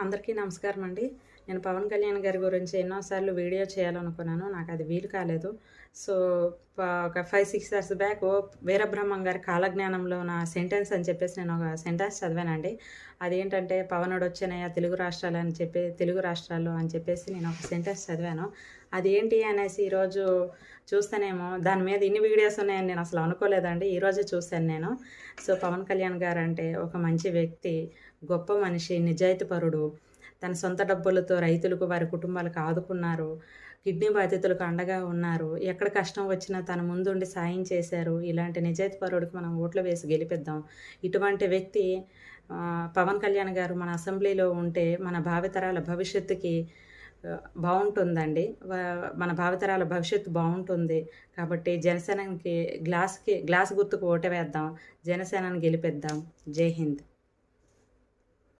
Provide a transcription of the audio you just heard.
అందరికీ నమస్కారం అండి. నేను పవన్ కళ్యాణ్ గారి గురించి ఎన్నోసార్లు వీడియో చేయాలనుకున్నాను. నాకు అది వీలు కాలేదు. సో, ఒక 5, 6 ఇయర్స్ బ్యాక్ వీరబ్రహ్మం గారి కాలజ్ఞానంలో నా సెంటెన్స్ అని చెప్పేసి నేను ఒక సెంటెన్స్ చదివానండి. అదేంటంటే పవనుడొచ్చెనయ్య తెలుగు రాష్ట్రాల్లో అని చెప్పేసి నేను ఒక సెంటెన్స్ చదివాను. అదేంటి అనేసి ఈరోజు చూస్తేనేమో దాని మీద ఇన్ని వీడియోస్ ఉన్నాయని నేను అసలు అనుకోలేదండి. ఈరోజే చూశాను నేను. సో, పవన్ కళ్యాణ్ గారంటే ఒక మంచి వ్యక్తి, గొప్ప మనిషి, నిజాయితీపరుడు. తన సొంత డబ్బులతో రైతులకు, వారి కుటుంబాలకు ఆదుకున్నారు. కిడ్నీ బాధితులకు అండగా ఉన్నారు. ఎక్కడ కష్టం వచ్చినా తన ముందుండి సాయం చేశారు. ఇలాంటి నిజాయితీపరుడికి మనం ఓట్లు వేసి గెలిపిద్దాం. ఇటువంటి వ్యక్తి పవన్ కళ్యాణ్ గారు మన అసెంబ్లీలో ఉంటే మన భావితరాల భవిష్యత్తుకి బావుంటుందండి. మన భావితరాల భవిష్యత్తు బావుంటుంది. కాబట్టి జనసేనకి గ్లాస్ గుర్తుకు ఓటు వేద్దాం. జనసేనని గెలిపిద్దాం. జై హింద్.